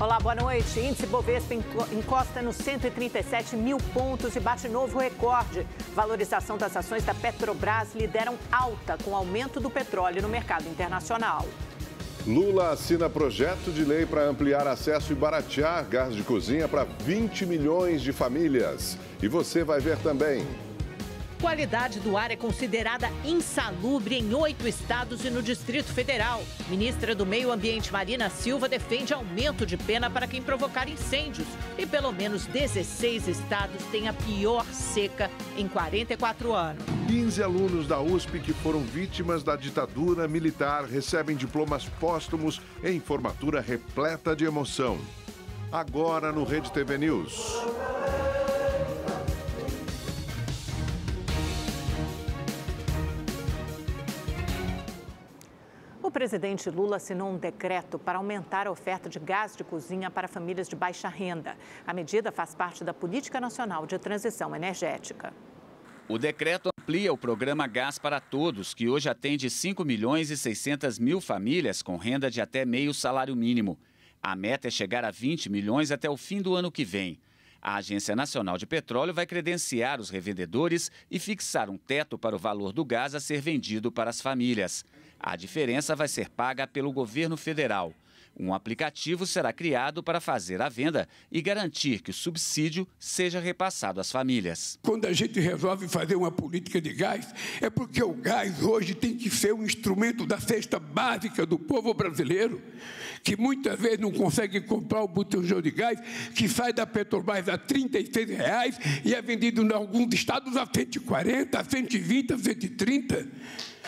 Olá, boa noite. Índice Bovespa encosta nos 137 mil pontos e bate novo recorde. Valorização das ações da Petrobras lideram alta com o aumento do petróleo no mercado internacional. Lula assina projeto de lei para ampliar acesso e baratear gás de cozinha para 20 milhões de famílias. E você vai ver também. Qualidade do ar é considerada insalubre em 8 estados e no Distrito Federal. Ministra do Meio Ambiente, Marina Silva, defende aumento de pena para quem provocar incêndios. E pelo menos 16 estados têm a pior seca em 44 anos. 15 alunos da USP que foram vítimas da ditadura militar recebem diplomas póstumos em formatura repleta de emoção. Agora no Rede TV News. O presidente Lula assinou um decreto para aumentar a oferta de gás de cozinha para famílias de baixa renda. A medida faz parte da Política Nacional de Transição Energética. O decreto amplia o programa Gás para Todos, que hoje atende 5 milhões e 600 mil famílias com renda de até meio salário mínimo. A meta é chegar a 20 milhões até o fim do ano que vem. A Agência Nacional de Petróleo vai credenciar os revendedores e fixar um teto para o valor do gás a ser vendido para as famílias. A diferença vai ser paga pelo governo federal. Um aplicativo será criado para fazer a venda e garantir que o subsídio seja repassado às famílias. Quando a gente resolve fazer uma política de gás, é porque o gás hoje tem que ser um instrumento da cesta básica do povo brasileiro, que muitas vezes não consegue comprar o botijão de gás, que sai da Petrobras a R$ 36 e é vendido em alguns estados a 140, a 120, a 130.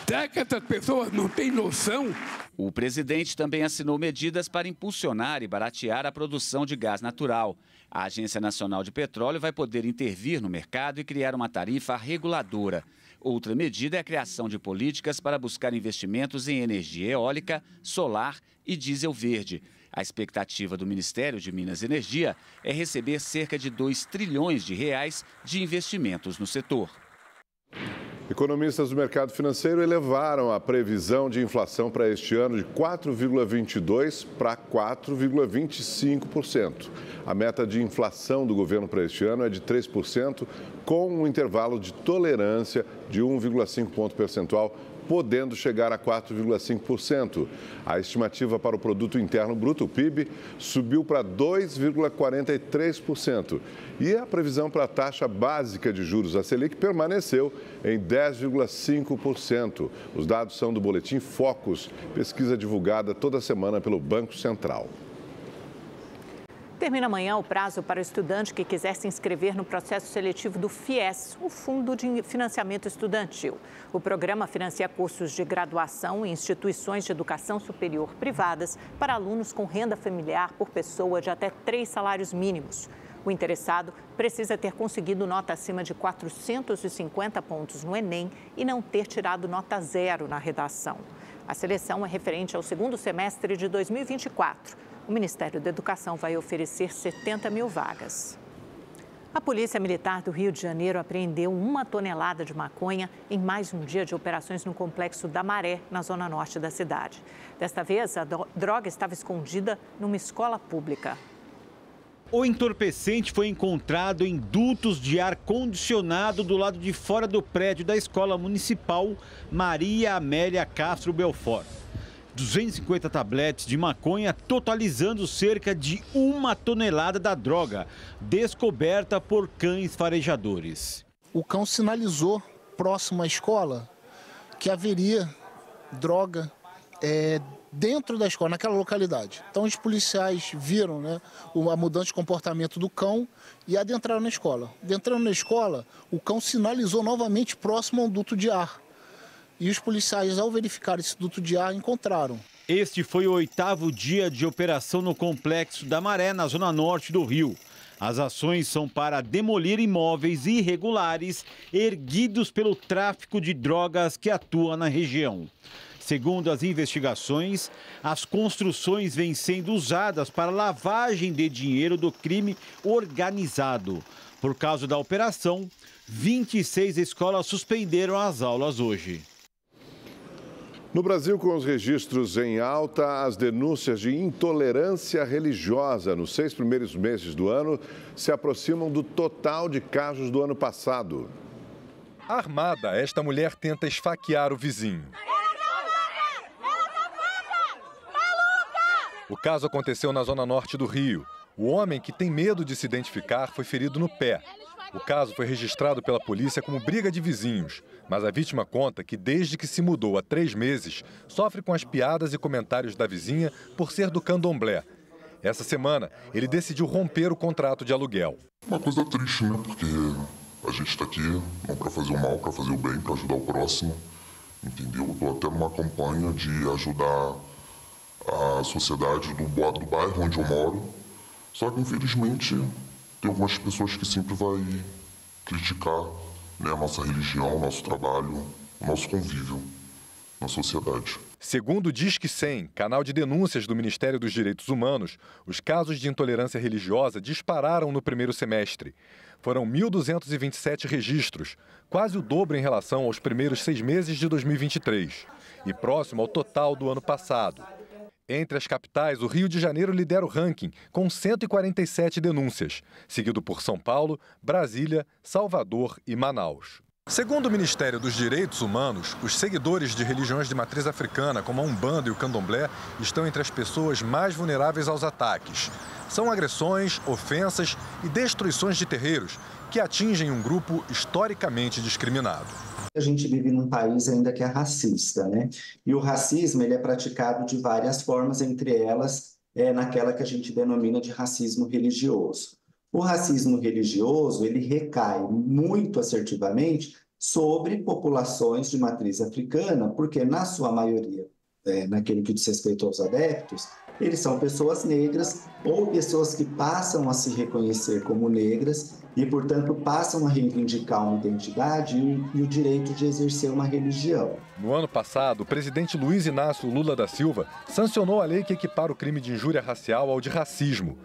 Será que essas pessoas não têm noção? O presidente também assinou medidas para impulsionar e baratear a produção de gás natural. A Agência Nacional de Petróleo vai poder intervir no mercado e criar uma tarifa reguladora. Outra medida é a criação de políticas para buscar investimentos em energia eólica, solar e diesel verde. A expectativa do Ministério de Minas e Energia é receber cerca de 2 trilhões de reais de investimentos no setor. Economistas do mercado financeiro elevaram a previsão de inflação para este ano de 4,22% para 4,25%. A meta de inflação do governo para este ano é de 3%, com um intervalo de tolerância de 1,5 ponto percentual, podendo chegar a 4,5%. A estimativa para o Produto Interno Bruto, o PIB, subiu para 2,43%. E a previsão para a taxa básica de juros, a Selic, permaneceu em 10,5%. Os dados são do boletim Focus, pesquisa divulgada toda semana pelo Banco Central. Termina amanhã o prazo para o estudante que quiser se inscrever no processo seletivo do FIES, o Fundo de Financiamento Estudantil. O programa financia cursos de graduação em instituições de educação superior privadas para alunos com renda familiar por pessoa de até 3 salários mínimos. O interessado precisa ter conseguido nota acima de 450 pontos no Enem e não ter tirado nota 0 na redação. A seleção é referente ao segundo semestre de 2024. O Ministério da Educação vai oferecer 70 mil vagas. A Polícia Militar do Rio de Janeiro apreendeu 1 tonelada de maconha em mais um dia de operações no Complexo da Maré, na zona norte da cidade. Desta vez, a droga estava escondida numa escola pública. O entorpecente foi encontrado em dutos de ar-condicionado do lado de fora do prédio da Escola Municipal Maria Amélia Castro Belfort. 250 tabletes de maconha, totalizando cerca de 1 tonelada da droga, descoberta por cães farejadores. O cão sinalizou próximo à escola que haveria droga dentro da escola, naquela localidade. Então os policiais viram, a mudança de comportamento do cão e adentraram na escola. Adentrando na escola, o cão sinalizou novamente próximo a um duto de ar. E os policiais, ao verificar esse duto de ar, encontraram. Este foi o 8º dia de operação no Complexo da Maré, na zona norte do Rio. As ações são para demolir imóveis irregulares erguidos pelo tráfico de drogas que atua na região. Segundo as investigações, as construções vêm sendo usadas para lavagem de dinheiro do crime organizado. Por causa da operação, 26 escolas suspenderam as aulas hoje. No Brasil, com os registros em alta, as denúncias de intolerância religiosa nos 6 primeiros meses do ano se aproximam do total de casos do ano passado. Armada, esta mulher tenta esfaquear o vizinho. O caso aconteceu na zona norte do Rio. O homem, que tem medo de se identificar, foi ferido no pé. O caso foi registrado pela polícia como briga de vizinhos, mas a vítima conta que desde que se mudou há 3 meses, sofre com as piadas e comentários da vizinha por ser do candomblé. Essa semana, ele decidiu romper o contrato de aluguel. Uma coisa triste, né? Porque a gente está aqui não para fazer o mal, para fazer o bem, para ajudar o próximo, entendeu? Estou até numa campanha de ajudar a sociedade do bairro onde eu moro. Só que, infelizmente, tem algumas pessoas que sempre vai criticar, né, a nossa religião, o nosso trabalho, o nosso convívio na sociedade. Segundo o Disque 100, canal de denúncias do Ministério dos Direitos Humanos, os casos de intolerância religiosa dispararam no primeiro semestre. Foram 1.227 registros, quase o dobro em relação aos primeiros 6 meses de 2023, e próximo ao total do ano passado. Entre as capitais, o Rio de Janeiro lidera o ranking, com 147 denúncias, seguido por São Paulo, Brasília, Salvador e Manaus. Segundo o Ministério dos Direitos Humanos, os seguidores de religiões de matriz africana, como a Umbanda e o Candomblé, estão entre as pessoas mais vulneráveis aos ataques. São agressões, ofensas e destruições de terreiros que atingem um grupo historicamente discriminado. A gente vive num país ainda que é racista, né? E o racismo ele é praticado de várias formas, entre elas naquela que a gente denomina de racismo religioso. O racismo religioso ele recai muito assertivamente sobre populações de matriz africana, porque na sua maioria, naquele que diz respeito aos adeptos, eles são pessoas negras ou pessoas que passam a se reconhecer como negras e, portanto, passam a reivindicar uma identidade e o direito de exercer uma religião. No ano passado, o presidente Luiz Inácio Lula da Silva sancionou a lei que equipara o crime de injúria racial ao de racismo.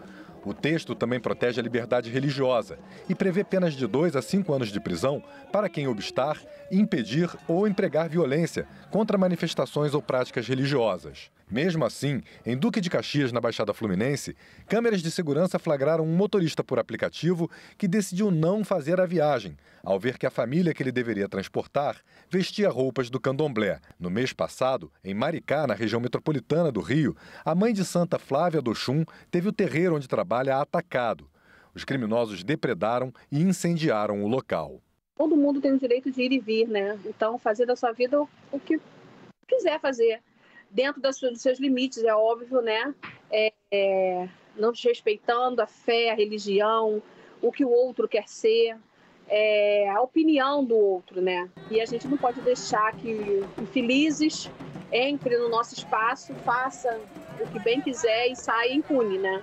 O texto também protege a liberdade religiosa e prevê penas de 2 a 5 anos de prisão para quem obstar, impedir ou empregar violência contra manifestações ou práticas religiosas. Mesmo assim, em Duque de Caxias, na Baixada Fluminense, câmeras de segurança flagraram um motorista por aplicativo que decidiu não fazer a viagem, ao ver que a família que ele deveria transportar vestia roupas do candomblé. No mês passado, em Maricá, na região metropolitana do Rio, a mãe de Santa Flávia do Oxum teve o terreiro onde trabalha atacado. Os criminosos depredaram e incendiaram o local. Todo mundo tem o direito de ir e vir, né? Então, fazer da sua vida o que quiser fazer. Dentro dos seus limites, é óbvio, né? Não desrespeitando a fé, a religião, o que o outro quer ser, a opinião do outro, né? E a gente não pode deixar que infelizes entre no nosso espaço, faça o que bem quiser e saia impune, né?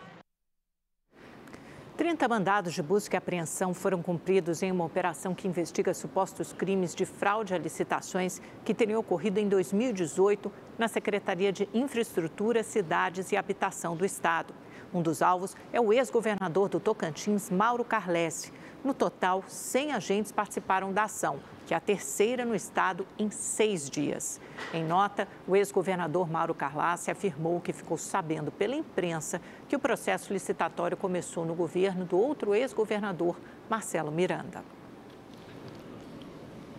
30 mandados de busca e apreensão foram cumpridos em uma operação que investiga supostos crimes de fraude a licitações que teriam ocorrido em 2018 na Secretaria de Infraestrutura, Cidades e Habitação do Estado. Um dos alvos é o ex-governador do Tocantins, Mauro Carlesse. No total, 100 agentes participaram da ação, que é a terceira no estado em 6 dias. Em nota, o ex-governador Mauro Carlesse afirmou que ficou sabendo pela imprensa que o processo licitatório começou no governo do outro ex-governador, Marcelo Miranda.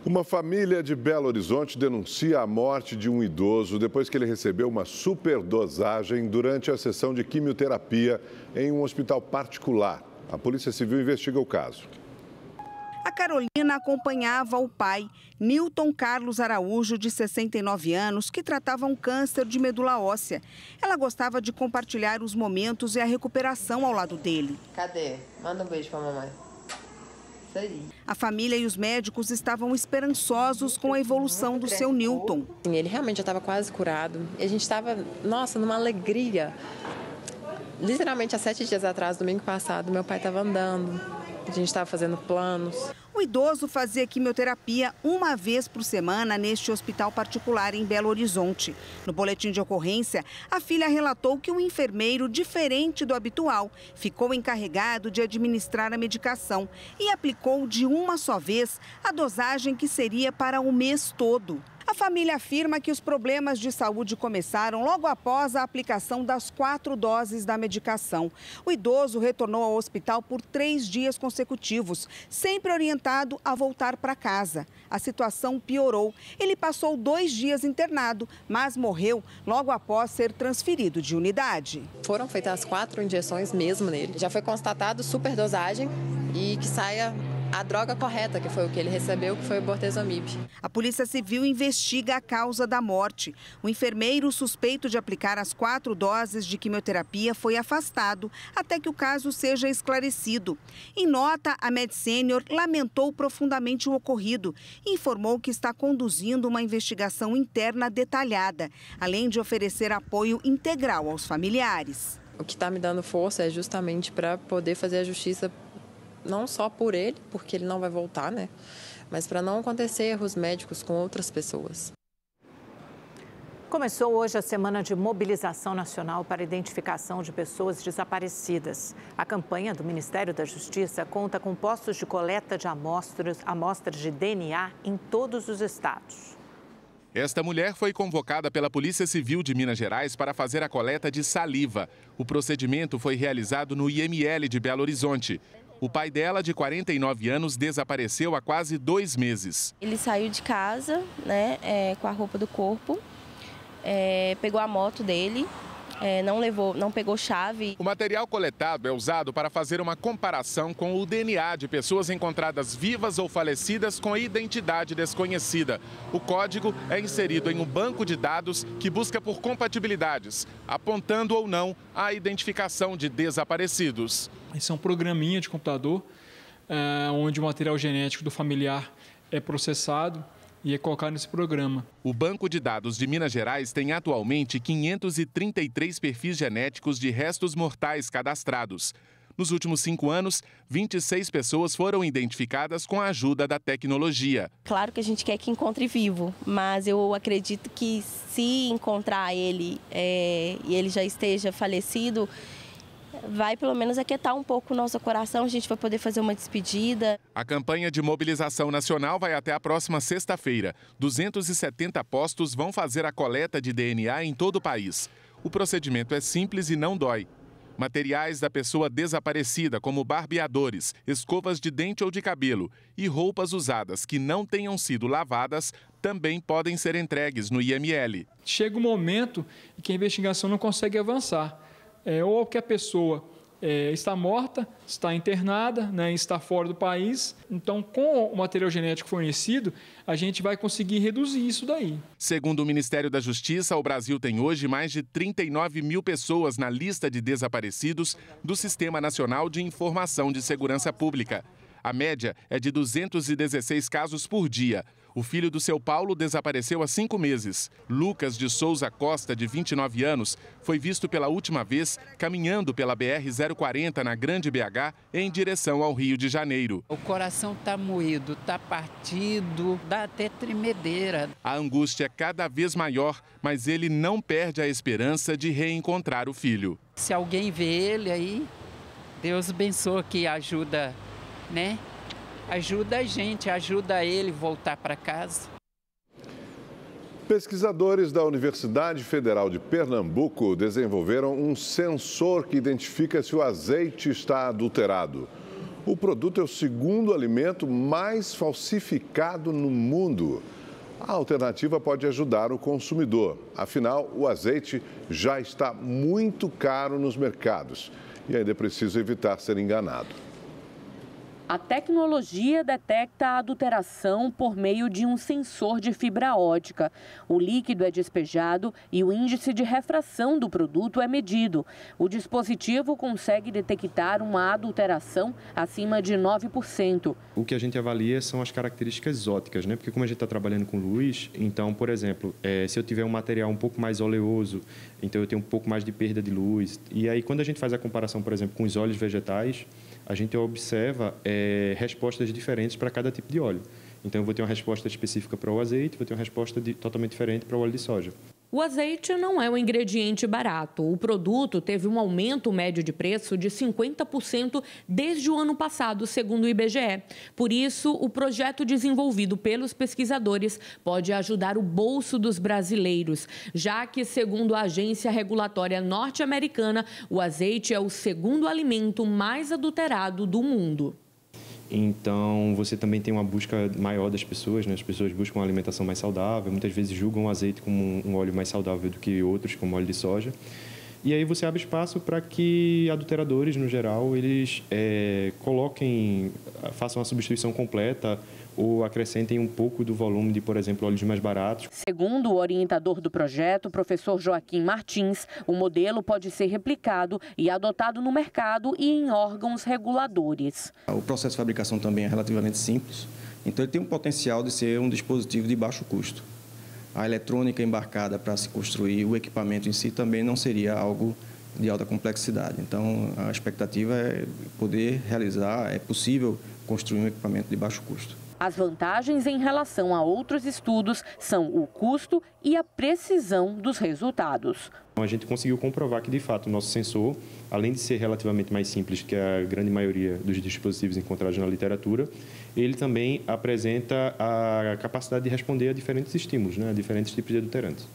Uma família de Belo Horizonte denuncia a morte de um idoso depois que ele recebeu uma superdosagem durante a sessão de quimioterapia em um hospital particular. A Polícia Civil investiga o caso. A Carolina acompanhava o pai, Nilton Carlos Araújo, de 69 anos, que tratava um câncer de medula óssea. Ela gostava de compartilhar os momentos e a recuperação ao lado dele. Cadê? Manda um beijo pra mamãe. Isso aí. A família e os médicos estavam esperançosos com a evolução do seu Nilton. Ele realmente já estava quase curado. E a gente estava, nossa, numa alegria. Literalmente, há 7 dias atrás, domingo passado, meu pai estava andando, a gente estava fazendo planos. O idoso fazia quimioterapia uma vez por semana neste hospital particular em Belo Horizonte. No boletim de ocorrência, a filha relatou que um enfermeiro, diferente do habitual, ficou encarregado de administrar a medicação e aplicou de uma só vez a dosagem que seria para o mês todo. A família afirma que os problemas de saúde começaram logo após a aplicação das 4 doses da medicação. O idoso retornou ao hospital por 3 dias consecutivos, sempre orientado a voltar para casa. A situação piorou. Ele passou 2 dias internado, mas morreu logo após ser transferido de unidade. Foram feitas as 4 injeções mesmo nele. Já foi constatado superdosagem e que saia a droga correta, que foi o que ele recebeu, que foi o bortezomib. A Polícia Civil investiga a causa da morte. O enfermeiro suspeito de aplicar as 4 doses de quimioterapia foi afastado até que o caso seja esclarecido. Em nota, a MedSenior lamentou profundamente o ocorrido e informou que está conduzindo uma investigação interna detalhada, além de oferecer apoio integral aos familiares. O que está me dando força é justamente para poder fazer a justiça não só por ele, porque ele não vai voltar, né? Mas para não acontecer erros médicos com outras pessoas. Começou hoje a semana de mobilização nacional para a identificação de pessoas desaparecidas. A campanha do Ministério da Justiça conta com postos de coleta de amostras de DNA em todos os estados. Esta mulher foi convocada pela Polícia Civil de Minas Gerais para fazer a coleta de saliva. O procedimento foi realizado no IML de Belo Horizonte. O pai dela, de 49 anos, desapareceu há quase 2 meses. Ele saiu de casa, né, com a roupa do corpo, pegou a moto dele, não pegou chave. O material coletado é usado para fazer uma comparação com o DNA de pessoas encontradas vivas ou falecidas com identidade desconhecida. O código é inserido em um banco de dados que busca por compatibilidades, apontando ou não a identificação de desaparecidos. Esse é um programinha de computador, onde o material genético do familiar é processado e é colocado nesse programa. O Banco de Dados de Minas Gerais tem atualmente 533 perfis genéticos de restos mortais cadastrados. Nos últimos 5 anos, 26 pessoas foram identificadas com a ajuda da tecnologia. Claro que a gente quer que encontre vivo, mas eu acredito que se encontrar ele e ele já esteja falecido, vai pelo menos aquietar um pouco o nosso coração, a gente vai poder fazer uma despedida. A campanha de mobilização nacional vai até a próxima sexta-feira. 270 postos vão fazer a coleta de DNA em todo o país. O procedimento é simples e não dói. Materiais da pessoa desaparecida, como barbeadores, escovas de dente ou de cabelo e roupas usadas que não tenham sido lavadas, também podem ser entregues no IML. Chega um momento em que a investigação não consegue avançar. Ou que a pessoa está morta, está internada, né, está fora do país. Então, com o material genético fornecido, a gente vai conseguir reduzir isso daí. Segundo o Ministério da Justiça, o Brasil tem hoje mais de 39 mil pessoas na lista de desaparecidos do Sistema Nacional de Informação de Segurança Pública. A média é de 216 casos por dia. O filho do seu Paulo desapareceu há 5 meses. Lucas de Souza Costa, de 29 anos, foi visto pela última vez caminhando pela BR-040 na Grande BH em direção ao Rio de Janeiro. O coração está moído, está partido, dá até tremedeira. A angústia é cada vez maior, mas ele não perde a esperança de reencontrar o filho. Se alguém vê ele aí, Deus abençoe, que ajuda, né? Ajuda a gente, ajuda ele a voltar para casa. Pesquisadores da Universidade Federal de Pernambuco desenvolveram um sensor que identifica se o azeite está adulterado. O produto é o segundo alimento mais falsificado no mundo. A alternativa pode ajudar o consumidor. Afinal, o azeite já está muito caro nos mercados e ainda é preciso evitar ser enganado. A tecnologia detecta a adulteração por meio de um sensor de fibra ótica. O líquido é despejado e o índice de refração do produto é medido. O dispositivo consegue detectar uma adulteração acima de 9%. O que a gente avalia são as características exóticas, né? Porque como a gente está trabalhando com luz, então, por exemplo, se eu tiver um material um pouco mais oleoso, então eu tenho um pouco mais de perda de luz. E aí, quando a gente faz a comparação, por exemplo, com os óleos vegetais, a gente observa respostas diferentes para cada tipo de óleo. Então, eu vou ter uma resposta específica para o azeite, vou ter uma resposta totalmente diferente para o óleo de soja. O azeite não é um ingrediente barato. O produto teve um aumento médio de preço de 50% desde o ano passado, segundo o IBGE. Por isso, o projeto desenvolvido pelos pesquisadores pode ajudar o bolso dos brasileiros, já que, segundo a agência regulatória norte-americana, o azeite é o segundo alimento mais adulterado do mundo. Então, você também tem uma busca maior das pessoas, né? As pessoas buscam uma alimentação mais saudável, muitas vezes julgam o azeite como um óleo mais saudável do que outros, como óleo de soja. E aí você abre espaço para que adulteradores, no geral, eles façam a substituição completa ou acrescentem um pouco do volume de, por exemplo, óleos mais baratos. Segundo o orientador do projeto, o professor Joaquim Martins, o modelo pode ser replicado e adotado no mercado e em órgãos reguladores. O processo de fabricação também é relativamente simples, então ele tem um potencial de ser um dispositivo de baixo custo. A eletrônica embarcada para se construir o equipamento em si também não seria algo de alta complexidade. Então, a expectativa é poder realizar, é possível construir um equipamento de baixo custo. As vantagens em relação a outros estudos são o custo e a precisão dos resultados. A gente conseguiu comprovar que, de fato, o nosso sensor, além de ser relativamente mais simples que a grande maioria dos dispositivos encontrados na literatura, ele também apresenta a capacidade de responder a diferentes estímulos, né, a diferentes tipos de adulterantes.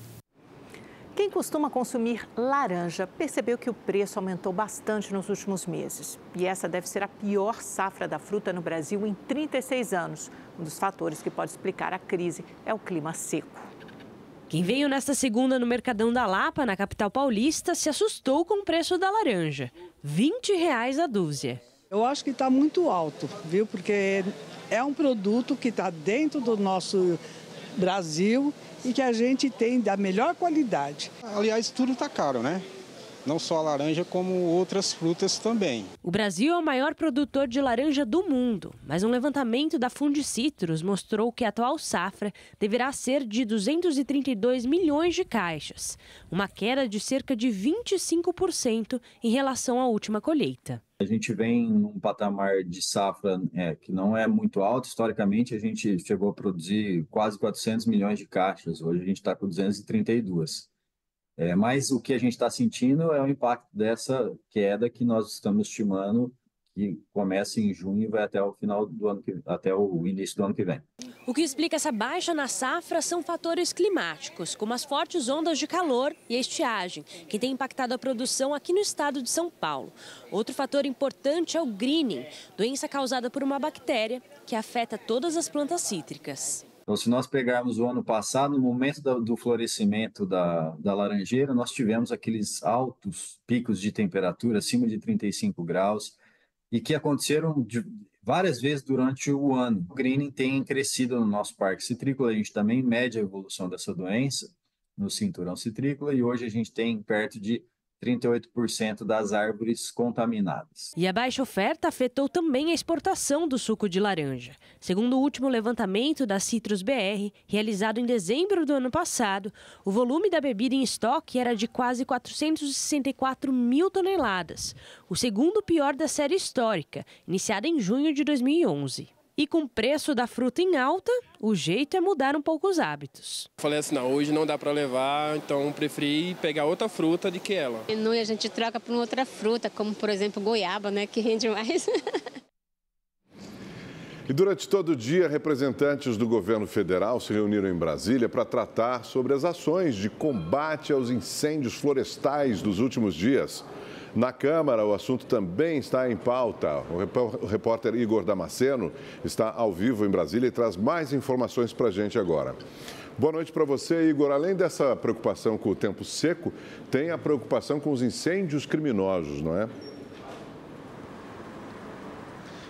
Quem costuma consumir laranja percebeu que o preço aumentou bastante nos últimos meses. E essa deve ser a pior safra da fruta no Brasil em 36 anos. Um dos fatores que pode explicar a crise é o clima seco. Quem veio nesta segunda no Mercadão da Lapa, na capital paulista, se assustou com o preço da laranja. R$20 a dúzia. Eu acho que está muito alto, viu? Porque é um produto que está dentro do nosso Brasil e que a gente tem da melhor qualidade. Aliás, tudo está caro, né? Não só a laranja, como outras frutas também. O Brasil é o maior produtor de laranja do mundo, mas um levantamento da Fundecitrus mostrou que a atual safra deverá ser de 232 milhões de caixas, uma queda de cerca de 25% em relação à última colheita. A gente vem num patamar de safra que não é muito alto. Historicamente, a gente chegou a produzir quase 400 milhões de caixas. Hoje a gente está com 232. Mas o que a gente está sentindo é o impacto dessa queda que nós estamos estimando que começa em junho e vai até o final do ano, até o início do ano que vem. O que explica essa baixa na safra são fatores climáticos, como as fortes ondas de calor e a estiagem, que tem impactado a produção aqui no estado de São Paulo. Outro fator importante é o greening, doença causada por uma bactéria que afeta todas as plantas cítricas. Então, se nós pegarmos o ano passado, no momento do florescimento da laranjeira, nós tivemos aqueles altos picos de temperatura, acima de 35 graus, e que aconteceram várias vezes durante o ano. O greening tem crescido no nosso parque citrícola, a gente também mede a evolução dessa doença no cinturão citrícola, e hoje a gente tem perto de 38% das árvores contaminadas. E a baixa oferta afetou também a exportação do suco de laranja. Segundo o último levantamento da Citrus BR, realizado em dezembro do ano passado, o volume da bebida em estoque era de quase 464 mil toneladas, o segundo pior da série histórica, iniciada em junho de 2011. E com o preço da fruta em alta, o jeito é mudar um pouco os hábitos. Falei assim, não, hoje não dá para levar, então preferi pegar outra fruta do que ela. E a gente troca por outra fruta, como por exemplo goiaba, né, que rende mais. E durante todo o dia, representantes do governo federal se reuniram em Brasília para tratar sobre as ações de combate aos incêndios florestais dos últimos dias. Na Câmara, o assunto também está em pauta. O repórter Igor Damasceno está ao vivo em Brasília e traz mais informações para a gente agora. Boa noite para você, Igor. Além dessa preocupação com o tempo seco, tem a preocupação com os incêndios criminosos, não é?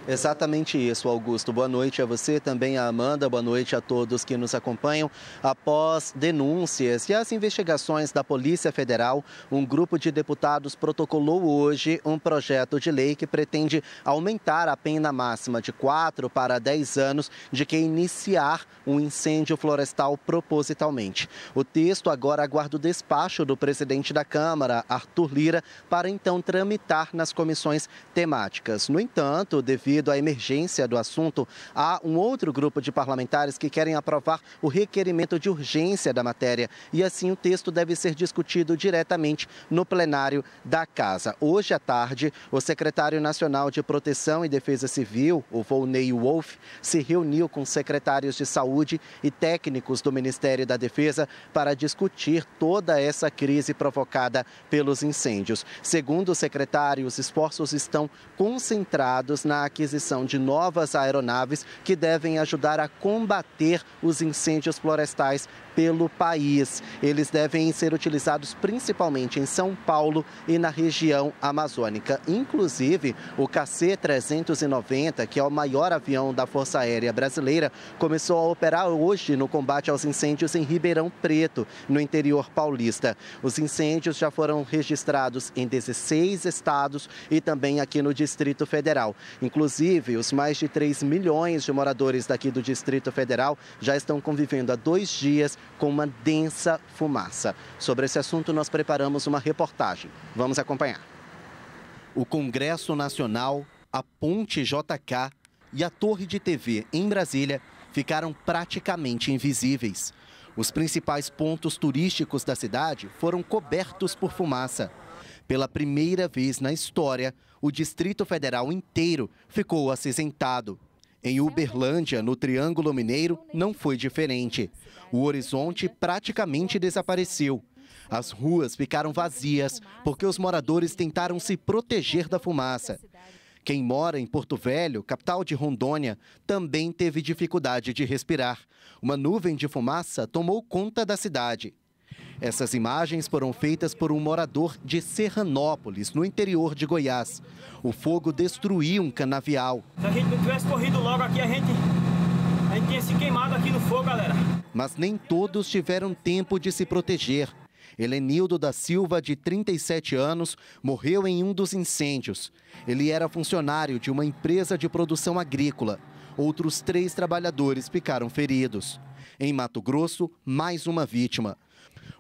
Exatamente isso, Augusto. Boa noite a você, também a Amanda. Boa noite a todos que nos acompanham. Após denúncias e as investigações da Polícia Federal, um grupo de deputados protocolou hoje um projeto de lei que pretende aumentar a pena máxima de 4 para 10 anos de quem iniciar um incêndio florestal propositalmente. O texto agora aguarda o despacho do presidente da Câmara, Arthur Lira, para então tramitar nas comissões temáticas. No entanto, devido devido à emergência do assunto, há um outro grupo de parlamentares que querem aprovar o requerimento de urgência da matéria e assim o texto deve ser discutido diretamente no plenário da Casa. Hoje à tarde, o secretário nacional de Proteção e Defesa Civil, o Volney Wolff, se reuniu com secretários de saúde e técnicos do Ministério da Defesa para discutir toda essa crise provocada pelos incêndios. Segundo o secretário, os esforços estão concentrados na aquisição de novas aeronaves que devem ajudar a combater os incêndios florestais pelo país. Eles devem ser utilizados principalmente em São Paulo e na região amazônica. Inclusive, o KC-390, que é o maior avião da Força Aérea Brasileira, começou a operar hoje no combate aos incêndios em Ribeirão Preto, no interior paulista. Os incêndios já foram registrados em 16 estados e também aqui no Distrito Federal. Inclusive, os mais de 3 milhões de moradores daqui do Distrito Federal já estão convivendo há 2 dias com uma densa fumaça. Sobre esse assunto, nós preparamos uma reportagem. Vamos acompanhar. O Congresso Nacional, a Ponte JK e a Torre de TV em Brasília ficaram praticamente invisíveis. Os principais pontos turísticos da cidade foram cobertos por fumaça. Pela primeira vez na história, o Distrito Federal inteiro ficou acinzentado. Em Uberlândia, no Triângulo Mineiro, não foi diferente. O horizonte praticamente desapareceu. As ruas ficaram vazias porque os moradores tentaram se proteger da fumaça. Quem mora em Porto Velho, capital de Rondônia, também teve dificuldade de respirar. Uma nuvem de fumaça tomou conta da cidade. Essas imagens foram feitas por um morador de Serranópolis, no interior de Goiás. O fogo destruiu um canavial. Se a gente não tivesse corrido logo aqui, a gente tinha se queimado aqui no fogo, galera. Mas nem todos tiveram tempo de se proteger. Helenildo da Silva, de 37 anos, morreu em um dos incêndios. Ele era funcionário de uma empresa de produção agrícola. Outros 3 trabalhadores ficaram feridos. Em Mato Grosso, mais uma vítima.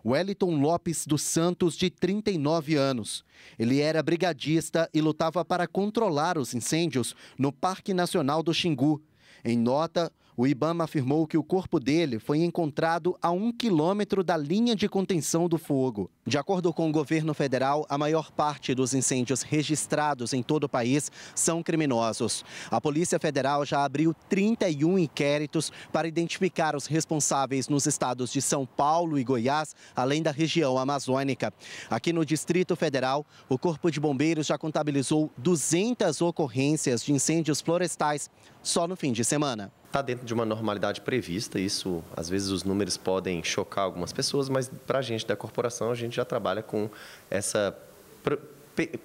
Wellington Lopes dos Santos, de 39 anos. Ele era brigadista e lutava para controlar os incêndios no Parque Nacional do Xingu. Em nota, o IBAMA afirmou que o corpo dele foi encontrado a 1 quilômetro da linha de contenção do fogo. De acordo com o governo federal, a maior parte dos incêndios registrados em todo o país são criminosos. A Polícia Federal já abriu 31 inquéritos para identificar os responsáveis nos estados de São Paulo e Goiás, além da região amazônica. Aqui no Distrito Federal, o Corpo de Bombeiros já contabilizou 200 ocorrências de incêndios florestais só no fim de semana. Está dentro de uma normalidade prevista, isso, às vezes os números podem chocar algumas pessoas, mas para a gente da corporação, a gente já trabalha com essa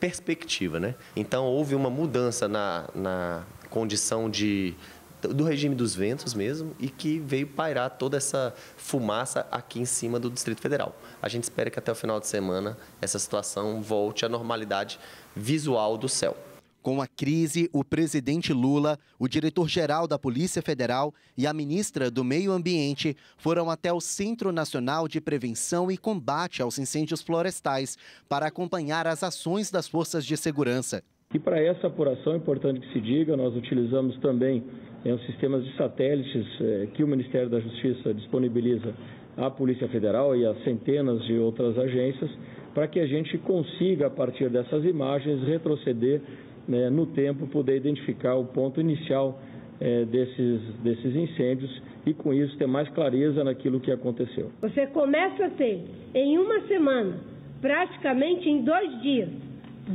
perspectiva, né? Então, houve uma mudança na condição do regime dos ventos mesmo e que veio pairar toda essa fumaça aqui em cima do Distrito Federal. A gente espera que até o final de semana essa situação volte à normalidade visual do céu. Com a crise, o presidente Lula, o diretor-geral da Polícia Federal e a ministra do Meio Ambiente foram até o Centro Nacional de Prevenção e Combate aos Incêndios Florestais para acompanhar as ações das forças de segurança. E para essa apuração, é importante que se diga, nós utilizamos também os sistemas de satélites que o Ministério da Justiça disponibiliza à Polícia Federal e a centenas de outras agências, para que a gente consiga, a partir dessas imagens, retroceder no tempo, poder identificar o ponto inicial desses incêndios e, com isso, ter mais clareza naquilo que aconteceu. Você começa a ter, em uma semana, praticamente em 2 dias,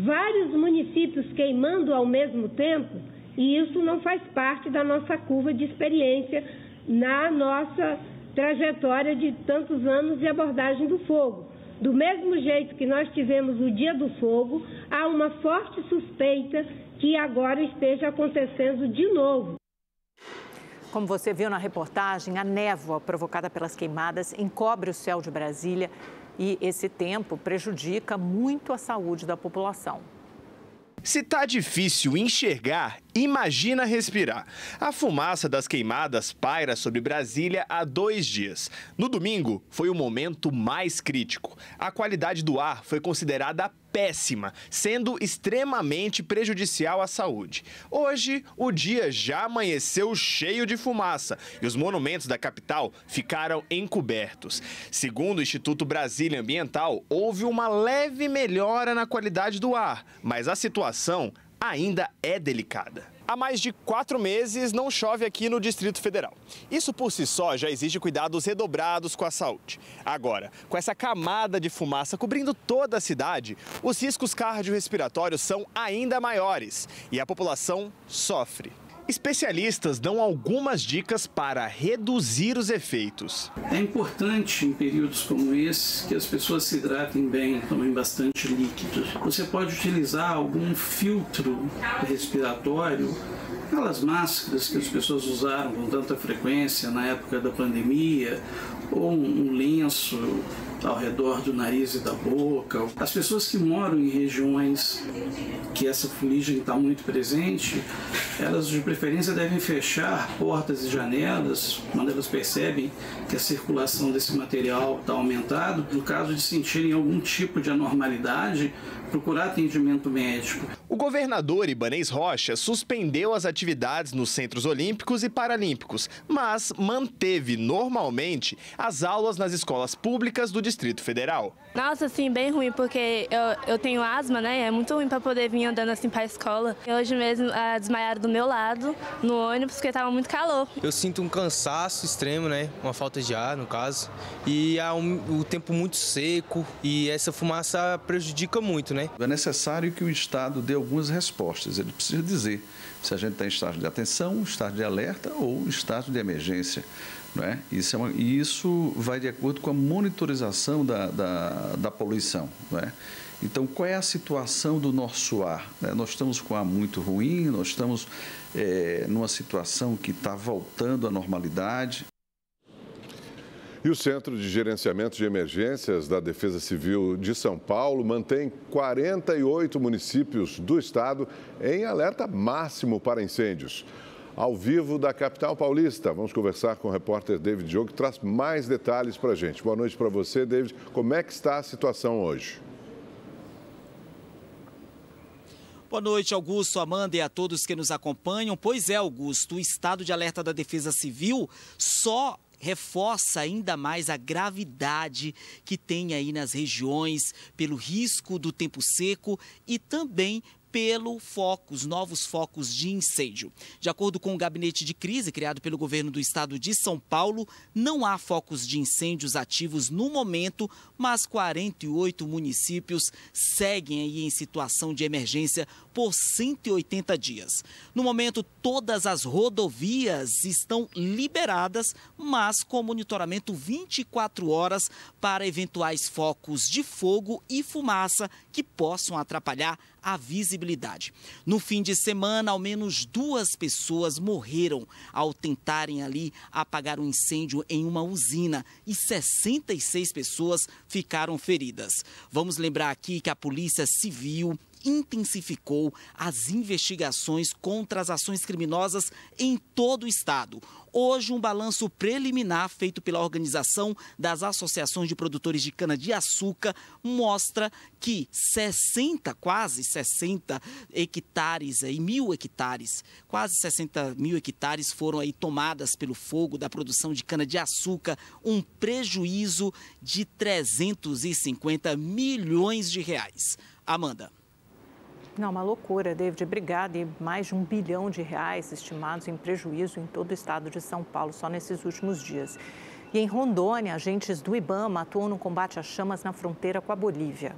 vários municípios queimando ao mesmo tempo, e isso não faz parte da nossa curva de experiência na nossa trajetória de tantos anos de abordagem do fogo. Do mesmo jeito que nós tivemos o Dia do Fogo, há uma forte suspeita que agora esteja acontecendo de novo. Como você viu na reportagem, a névoa provocada pelas queimadas encobre o céu de Brasília e esse tempo prejudica muito a saúde da população. Se tá difícil enxergar, imagina respirar. A fumaça das queimadas paira sobre Brasília há 2 dias. No domingo, foi o momento mais crítico. A qualidade do ar foi considerada péssima, sendo extremamente prejudicial à saúde. Hoje, o dia já amanheceu cheio de fumaça e os monumentos da capital ficaram encobertos. Segundo o Instituto Brasília Ambiental, houve uma leve melhora na qualidade do ar, mas a situação ainda é delicada. Há mais de 4 meses não chove aqui no Distrito Federal. Isso por si só já exige cuidados redobrados com a saúde. Agora, com essa camada de fumaça cobrindo toda a cidade, os riscos cardiorrespiratórios são ainda maiores e a população sofre. Especialistas dão algumas dicas para reduzir os efeitos. É importante em períodos como esse que as pessoas se hidratem bem, tomem bastante líquidos. Você pode utilizar algum filtro respiratório, aquelas máscaras que as pessoas usaram com tanta frequência na época da pandemia, ou um lenço ao redor do nariz e da boca. As pessoas que moram em regiões que essa fuligem está muito presente, elas de preferência devem fechar portas e janelas quando elas percebem que a circulação desse material está aumentada. No caso de sentirem algum tipo de anormalidade, procurar atendimento médico. O governador Ibanez Rocha suspendeu as atividades nos Centros Olímpicos e Paralímpicos, mas manteve normalmente as aulas nas escolas públicas do Distrito Federal. Nossa, assim, bem ruim, porque eu tenho asma, né? É muito ruim para poder vir andando assim para a escola. E hoje mesmo desmaiaram do meu lado, no ônibus, porque estava muito calor. Eu sinto um cansaço extremo, né? Uma falta de ar, no caso. E há o tempo muito seco e essa fumaça prejudica muito, né? É necessário que o Estado dê algumas respostas. Ele precisa dizer se a gente está em estágio de atenção, estágio de alerta ou estágio de emergência. Não é? Isso vai de acordo com a monitorização da poluição. Não é? Então, qual é a situação do nosso ar? Nós estamos com ar muito ruim, nós estamos numa situação que está voltando à normalidade. E o Centro de Gerenciamento de Emergências da Defesa Civil de São Paulo mantém 48 municípios do estado em alerta máximo para incêndios. Ao vivo da capital paulista, vamos conversar com o repórter David Diogo, que traz mais detalhes para a gente. Boa noite para você, David. Como é que está a situação hoje? Boa noite, Augusto, Amanda e a todos que nos acompanham. Pois é, Augusto, o estado de alerta da Defesa Civil só reforça ainda mais a gravidade que tem aí nas regiões pelo risco do tempo seco e também os novos focos de incêndio. De acordo com o gabinete de crise criado pelo governo do estado de São Paulo, não há focos de incêndios ativos no momento, mas 48 municípios seguem aí em situação de emergência por 180 dias. No momento, todas as rodovias estão liberadas, mas com monitoramento 24 horas para eventuais focos de fogo e fumaça que possam atrapalhar a visibilidade. No fim de semana, ao menos 2 pessoas morreram ao tentarem ali apagar um incêndio em uma usina e 66 pessoas ficaram feridas. Vamos lembrar aqui que a Polícia Civil intensificou as investigações contra as ações criminosas em todo o estado. Hoje, um balanço preliminar feito pela Organização das Associações de Produtores de Cana-de-Açúcar mostra que quase 60 hectares, 1.000 hectares, quase 60 mil hectares foram aí tomadas pelo fogo da produção de cana-de-açúcar, um prejuízo de 350 milhões de reais. Amanda. Não, uma loucura, David. Obrigada. E mais de R$1 bilhão estimados em prejuízo em todo o estado de São Paulo, só nesses últimos dias. E em Rondônia, agentes do IBAMA atuam no combate às chamas na fronteira com a Bolívia.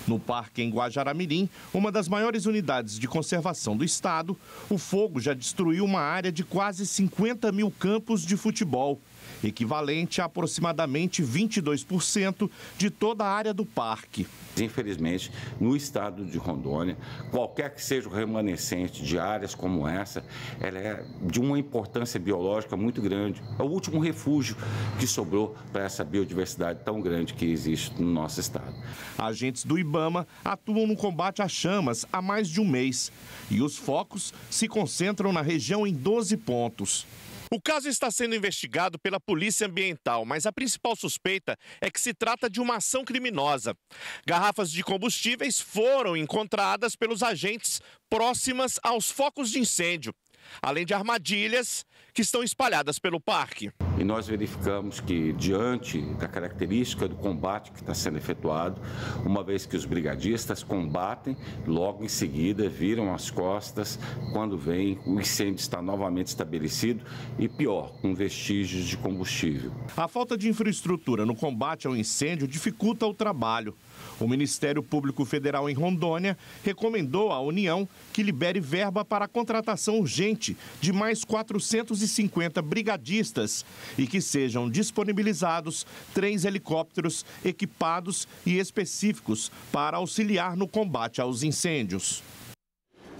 No Parque em Guajará-Mirim, uma das maiores unidades de conservação do estado, o fogo já destruiu uma área de quase 50 mil campos de futebol, equivalente a aproximadamente 22% de toda a área do parque. Infelizmente, no estado de Rondônia, qualquer que seja o remanescente de áreas como essa, ela é de uma importância biológica muito grande. É o último refúgio que sobrou para essa biodiversidade tão grande que existe no nosso estado. Agentes do IBAMA atuam no combate às chamas há mais de um mês e os focos se concentram na região em 12 pontos. O caso está sendo investigado pela Polícia Ambiental, mas a principal suspeita é que se trata de uma ação criminosa. Garrafas de combustíveis foram encontradas pelos agentes próximas aos focos de incêndio, além de armadilhas que estão espalhadas pelo parque. E nós verificamos que, diante da característica do combate que está sendo efetuado, uma vez que os brigadistas combatem, logo em seguida viram as costas, quando vem o incêndio está novamente estabelecido e, pior, com vestígios de combustível. A falta de infraestrutura no combate ao incêndio dificulta o trabalho. O Ministério Público Federal em Rondônia recomendou à União que libere verba para a contratação urgente de mais 450 brigadistas e que sejam disponibilizados 3 helicópteros equipados e específicos para auxiliar no combate aos incêndios.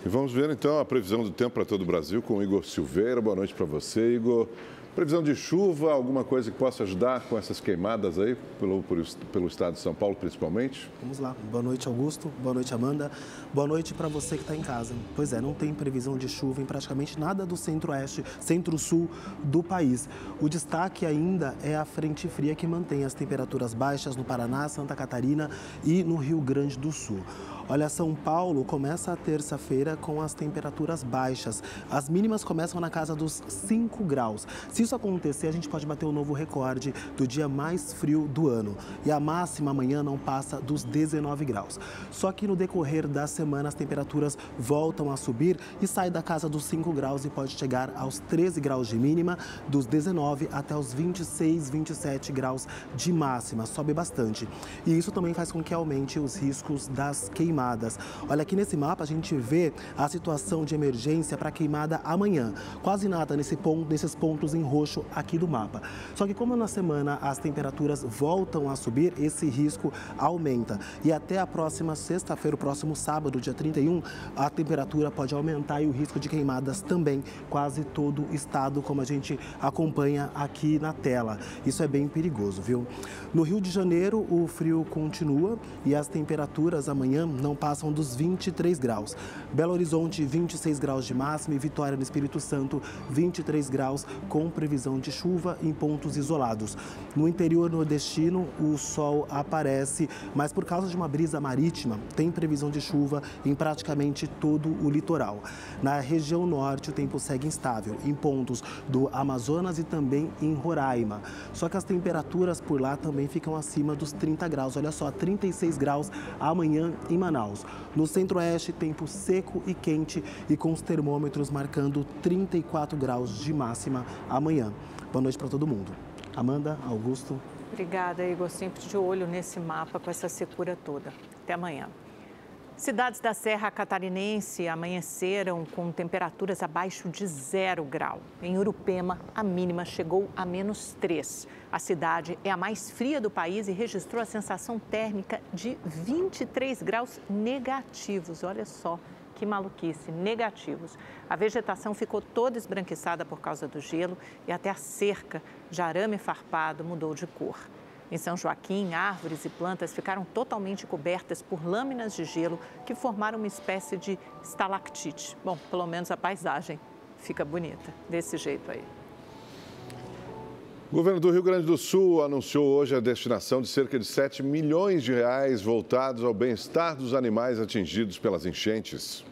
E vamos ver então a previsão do tempo para todo o Brasil com o Igor Silveira. Boa noite para você, Igor. Previsão de chuva, alguma coisa que possa ajudar com essas queimadas aí, pelo estado de São Paulo principalmente? Vamos lá. Boa noite, Augusto. Boa noite, Amanda. Boa noite para você que está em casa. Pois é, não tem previsão de chuva em praticamente nada do centro-oeste, centro-sul do país. O destaque ainda é a frente fria que mantém as temperaturas baixas no Paraná, Santa Catarina e no Rio Grande do Sul. Olha, São Paulo começa a terça-feira com as temperaturas baixas. As mínimas começam na casa dos 5 graus. Se isso acontecer, a gente pode bater o novo recorde do dia mais frio do ano. E a máxima amanhã não passa dos 19 graus. Só que no decorrer da semana as temperaturas voltam a subir e saem da casa dos 5 graus e pode chegar aos 13 graus de mínima, dos 19 até os 26, 27 graus de máxima. Sobe bastante. E isso também faz com que aumente os riscos das queimadas. Olha, aqui nesse mapa a gente vê a situação de emergência para queimada amanhã. Quase nada nesses pontos em roxo aqui do mapa. Só que como na semana as temperaturas voltam a subir, esse risco aumenta. E até a próxima sexta-feira, o próximo sábado, dia 31, a temperatura pode aumentar e o risco de queimadas também. Quase todo o estado, como a gente acompanha aqui na tela. Isso é bem perigoso, viu? No Rio de Janeiro, o frio continua e as temperaturas amanhã não passam dos 23 graus. Belo Horizonte, 26 graus de máxima e Vitória, no Espírito Santo, 23 graus com previsão de chuva em pontos isolados. No interior nordestino, o sol aparece, mas por causa de uma brisa marítima, tem previsão de chuva em praticamente todo o litoral. Na região norte, o tempo segue instável, em pontos do Amazonas e também em Roraima. Só que as temperaturas por lá também ficam acima dos 30 graus. Olha só, 36 graus amanhã em Manaus. No centro-oeste, tempo seco e quente e com os termômetros marcando 34 graus de máxima amanhã. Boa noite para todo mundo. Amanda, Augusto. Obrigada, Igor. Sempre de olho nesse mapa com essa secura toda. Até amanhã. Cidades da Serra Catarinense amanheceram com temperaturas abaixo de 0 grau. Em Urupema, a mínima chegou a -3. A cidade é a mais fria do país e registrou a sensação térmica de 23 graus negativos. Olha só que maluquice, negativos. A vegetação ficou toda esbranquiçada por causa do gelo e até a cerca de arame farpado mudou de cor. Em São Joaquim, árvores e plantas ficaram totalmente cobertas por lâminas de gelo que formaram uma espécie de estalactite. Bom, pelo menos a paisagem fica bonita, desse jeito aí. O governo do Rio Grande do Sul anunciou hoje a destinação de cerca de 7 milhões de reais voltados ao bem-estar dos animais atingidos pelas enchentes.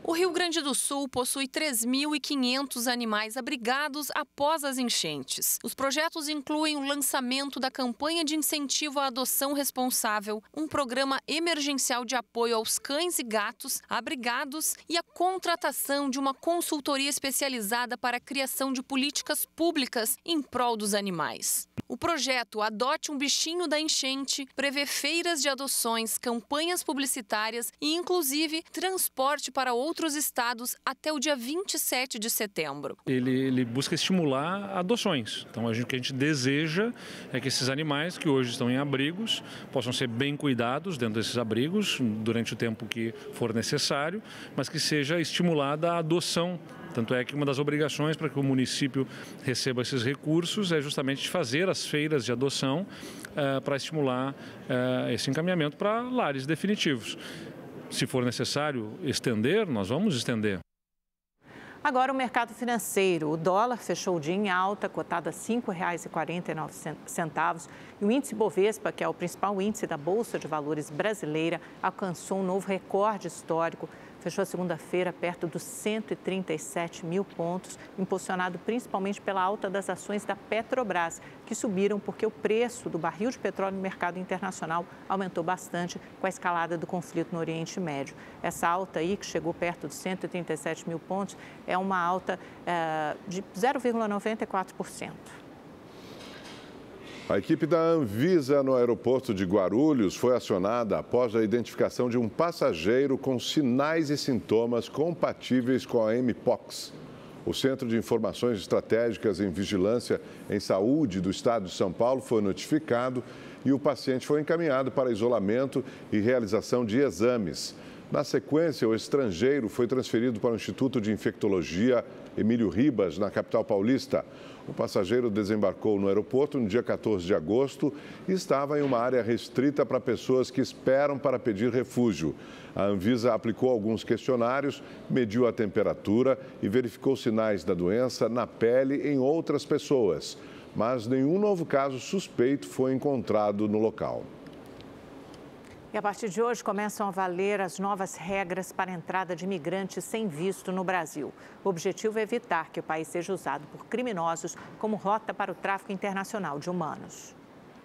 O Rio Grande do Sul possui 3.500 animais abrigados após as enchentes. Os projetos incluem o lançamento da campanha de incentivo à adoção responsável, um programa emergencial de apoio aos cães e gatos abrigados e a contratação de uma consultoria especializada para a criação de políticas públicas em prol dos animais. O projeto Adote um Bichinho da Enchente prevê feiras de adoções, campanhas publicitárias e, inclusive, transporte para outros estados até o dia 27 de setembro. Ele busca estimular adoções. Então, o que a gente deseja é que esses animais que hoje estão em abrigos possam ser bem cuidados dentro desses abrigos durante o tempo que for necessário, mas que seja estimulada a adoção. Tanto é que uma das obrigações para que o município receba esses recursos é justamente fazer as feiras de adoção para estimular esse encaminhamento para lares definitivos. Se for necessário estender, nós vamos estender. Agora o mercado financeiro. O dólar fechou o dia em alta, cotado a R$ 5,49. E o índice Bovespa, que é o principal índice da Bolsa de Valores brasileira, alcançou um novo recorde histórico. Fechou a segunda-feira perto dos 137 mil pontos, impulsionado principalmente pela alta das ações da Petrobras, que subiram porque o preço do barril de petróleo no mercado internacional aumentou bastante com a escalada do conflito no Oriente Médio. Essa alta aí, que chegou perto dos 137 mil pontos, é uma alta de 0,94%. A equipe da Anvisa no aeroporto de Guarulhos foi acionada após a identificação de um passageiro com sinais e sintomas compatíveis com a Mpox. O Centro de Informações Estratégicas em Vigilância em Saúde do Estado de São Paulo foi notificado e o paciente foi encaminhado para isolamento e realização de exames. Na sequência, o estrangeiro foi transferido para o Instituto de Infectologia Emílio Ribas, na capital paulista. O passageiro desembarcou no aeroporto no dia 14 de agosto e estava em uma área restrita para pessoas que esperam para pedir refúgio. A Anvisa aplicou alguns questionários, mediu a temperatura e verificou sinais da doença na pele em outras pessoas. Mas nenhum novo caso suspeito foi encontrado no local. E a partir de hoje começam a valer as novas regras para a entrada de imigrantes sem visto no Brasil. O objetivo é evitar que o país seja usado por criminosos como rota para o tráfico internacional de humanos.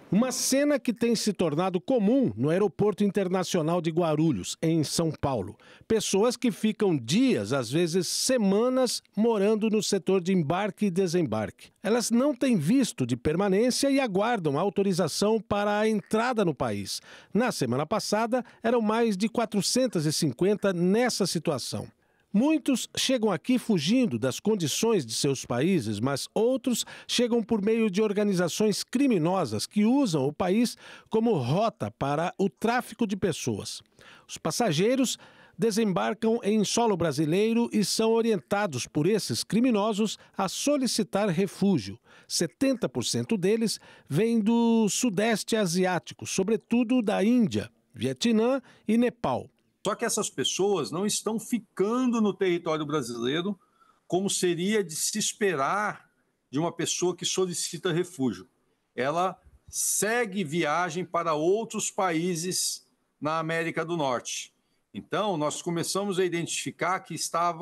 Uma cena que tem se tornado comum no Aeroporto Internacional de Guarulhos, em São Paulo. Pessoas que ficam dias, às vezes semanas, morando no setor de embarque e desembarque. Elas não têm visto de permanência e aguardam autorização para a entrada no país. Na semana passada, eram mais de 450 nessa situação. Muitos chegam aqui fugindo das condições de seus países, mas outros chegam por meio de organizações criminosas que usam o país como rota para o tráfico de pessoas. Os passageiros desembarcam em solo brasileiro e são orientados por esses criminosos a solicitar refúgio. 70% deles vêm do Sudeste Asiático, sobretudo da Índia, Vietnã e Nepal. Só que essas pessoas não estão ficando no território brasileiro como seria de se esperar de uma pessoa que solicita refúgio. Ela segue viagem para outros países na América do Norte. Então, nós começamos a identificar que está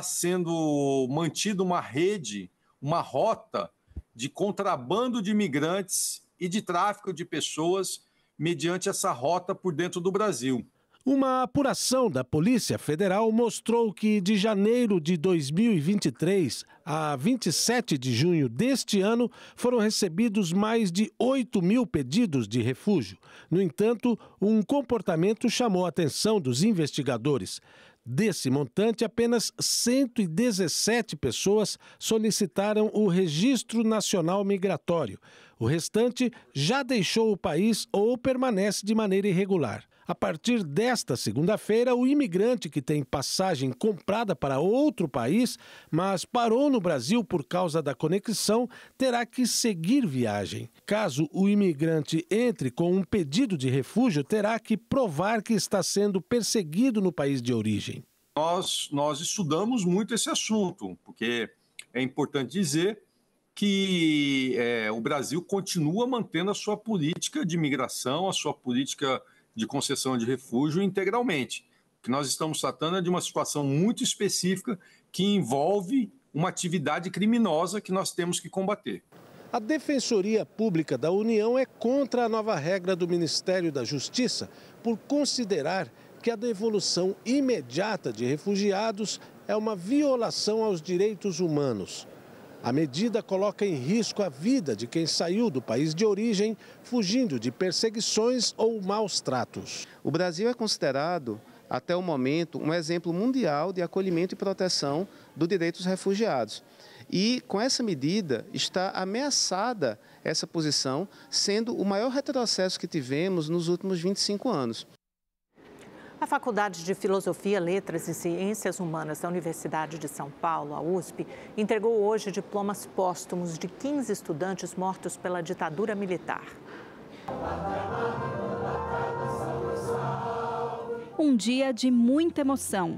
sendo mantida uma rede, uma rota de contrabando de imigrantes e de tráfico de pessoas mediante essa rota por dentro do Brasil. Uma apuração da Polícia Federal mostrou que de janeiro de 2023 a 27 de junho deste ano foram recebidos mais de 8 mil pedidos de refúgio. No entanto, um comportamento chamou a atenção dos investigadores. Desse montante, apenas 117 pessoas solicitaram o Registro Nacional Migratório. O restante já deixou o país ou permanece de maneira irregular. A partir desta segunda-feira, o imigrante que tem passagem comprada para outro país, mas parou no Brasil por causa da conexão, terá que seguir viagem. Caso o imigrante entre com um pedido de refúgio, terá que provar que está sendo perseguido no país de origem. Nós estudamos muito esse assunto, porque é importante dizer que o Brasil continua mantendo a sua política de imigração, a sua política de concessão de refúgio integralmente. O que nós estamos tratando é de uma situação muito específica que envolve uma atividade criminosa que nós temos que combater. A Defensoria Pública da União é contra a nova regra do Ministério da Justiça por considerar que a devolução imediata de refugiados é uma violação aos direitos humanos. A medida coloca em risco a vida de quem saiu do país de origem, fugindo de perseguições ou maus tratos. O Brasil é considerado, até o momento, um exemplo mundial de acolhimento e proteção do direito dos refugiados. E, com essa medida, está ameaçada essa posição, sendo o maior retrocesso que tivemos nos últimos 25 anos. A Faculdade de Filosofia, Letras e Ciências Humanas da Universidade de São Paulo, a USP, entregou hoje diplomas póstumos de 15 estudantes mortos pela ditadura militar. Um dia de muita emoção.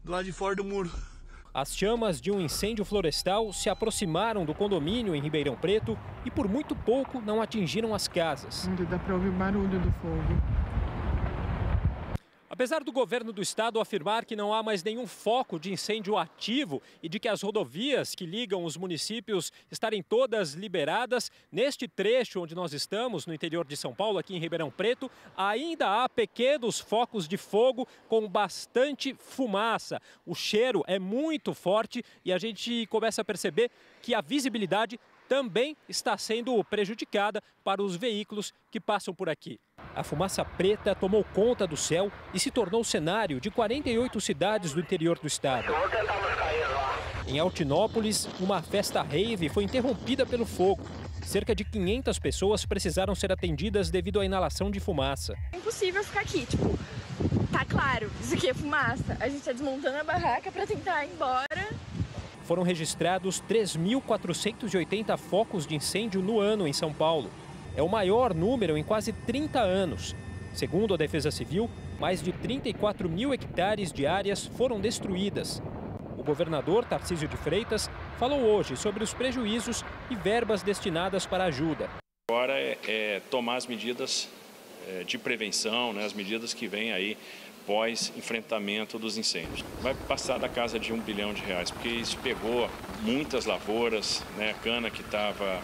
do lado de fora do muro. As chamas de um incêndio florestal se aproximaram do condomínio em Ribeirão Preto e por muito pouco não atingiram as casas. Onde dá para ouvir o barulho do fogo. Apesar do governo do estado afirmar que não há mais nenhum foco de incêndio ativo e de que as rodovias que ligam os municípios estarem todas liberadas, neste trecho onde nós estamos, no interior de São Paulo, aqui em Ribeirão Preto, ainda há pequenos focos de fogo com bastante fumaça. O cheiro é muito forte e a gente começa a perceber que a visibilidade também está sendo prejudicada para os veículos que passam por aqui. A fumaça preta tomou conta do céu e se tornou cenário de 48 cidades do interior do estado. Em Altinópolis, uma festa rave foi interrompida pelo fogo. Cerca de 500 pessoas precisaram ser atendidas devido à inalação de fumaça. É impossível ficar aqui, tá claro, isso aqui é fumaça. A gente está desmontando a barraca para tentar ir embora. Foram registrados 3.480 focos de incêndio no ano em São Paulo. É o maior número em quase 30 anos. Segundo a Defesa Civil, mais de 34 mil hectares de áreas foram destruídas. O governador Tarcísio de Freitas falou hoje sobre os prejuízos e verbas destinadas para ajuda. Agora é tomar as medidas de prevenção, né, as medidas que vêm aí pós-enfrentamento dos incêndios. Vai passar da casa de R$1 bilhão, porque isso pegou muitas lavouras, né, cana que estava,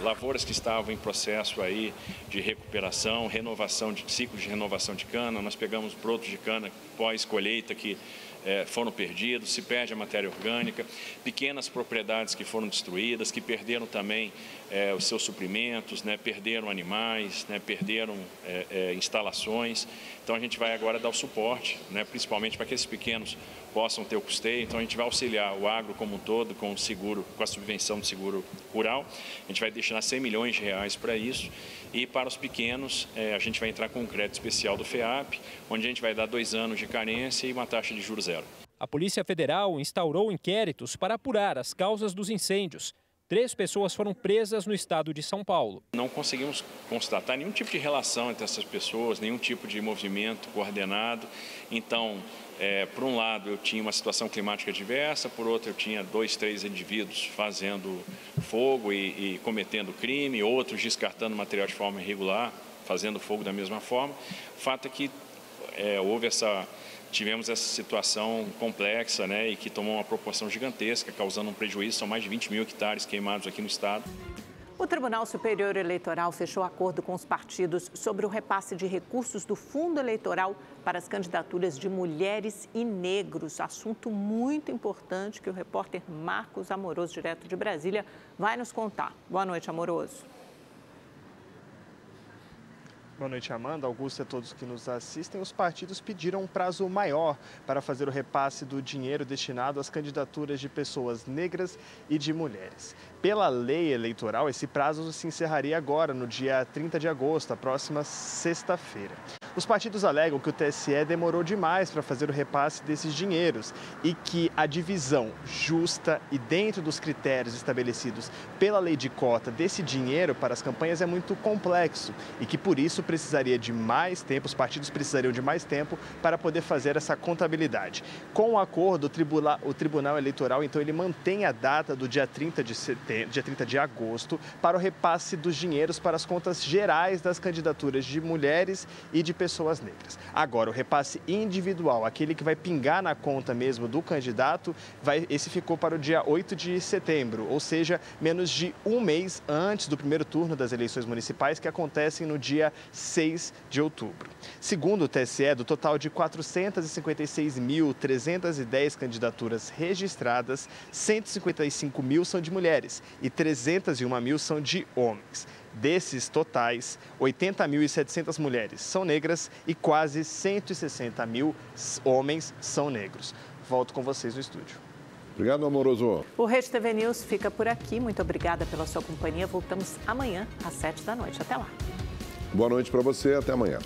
lavouras que estavam em processo aí de recuperação, renovação de ciclos de renovação de cana. Nós pegamos brotos de cana pós-colheita que foram perdidos, se perde a matéria orgânica, pequenas propriedades que foram destruídas, que perderam também os seus suprimentos, né, perderam animais, né, perderam instalações. Então a gente vai agora dar o suporte, né, principalmente para que esses pequenos possam ter o custeio. Então a gente vai auxiliar o agro como um todo com o seguro, com a subvenção do seguro rural. A gente vai destinar R$100 milhões para isso. E para os pequenos, a gente vai entrar com um crédito especial do FEAP, onde a gente vai dar 2 anos de carência e uma taxa de juros zero. A Polícia Federal instaurou inquéritos para apurar as causas dos incêndios. 3 pessoas foram presas no estado de São Paulo. Não conseguimos constatar nenhum tipo de relação entre essas pessoas, nenhum tipo de movimento coordenado. Então, por um lado, eu tinha uma situação climática diversa, por outro, eu tinha 2, 3 indivíduos fazendo fogo e cometendo crime, outros descartando material de forma irregular, fazendo fogo da mesma forma. O fato é que tivemos essa situação complexa, né, e que tomou uma proporção gigantesca, causando um prejuízo. São mais de 20 mil hectares queimados aqui no estado. O Tribunal Superior Eleitoral fechou acordo com os partidos sobre o repasse de recursos do fundo eleitoral para as candidaturas de mulheres e negros. Assunto muito importante que o repórter Marcos Amoroso, direto de Brasília, vai nos contar. Boa noite, Amoroso. Boa noite, Amanda, Augusto e a todos que nos assistem. Os partidos pediram um prazo maior para fazer o repasse do dinheiro destinado às candidaturas de pessoas negras e de mulheres. Pela lei eleitoral, esse prazo se encerraria agora, no dia 30 de agosto, a próxima sexta-feira. Os partidos alegam que o TSE demorou demais para fazer o repasse desses dinheiros e que a divisão justa e dentro dos critérios estabelecidos pela lei de cota desse dinheiro para as campanhas é muito complexo e que, por isso, precisaria de mais tempo, os partidos precisariam de mais tempo para poder fazer essa contabilidade. Com o acordo, o Tribunal Eleitoral, então, ele mantém a data do dia 30 de agosto para o repasse dos dinheiros para as contas gerais das candidaturas de mulheres e de pessoas negras. Agora, o repasse individual, aquele que vai pingar na conta mesmo do candidato, esse ficou para o dia 8 de setembro, ou seja, menos de um mês antes do primeiro turno das eleições municipais, que acontecem no dia 6 de outubro. Segundo o TSE, do total de 456.310 candidaturas registradas, 155 mil são de mulheres e 301 mil são de homens. Desses totais, 80.700 mulheres são negras e quase 160 mil homens são negros. Volto com vocês no estúdio. Obrigado, Amoroso. O Rede TV News fica por aqui. Muito obrigada pela sua companhia. Voltamos amanhã às 7 da noite. Até lá. Boa noite para você. Até amanhã.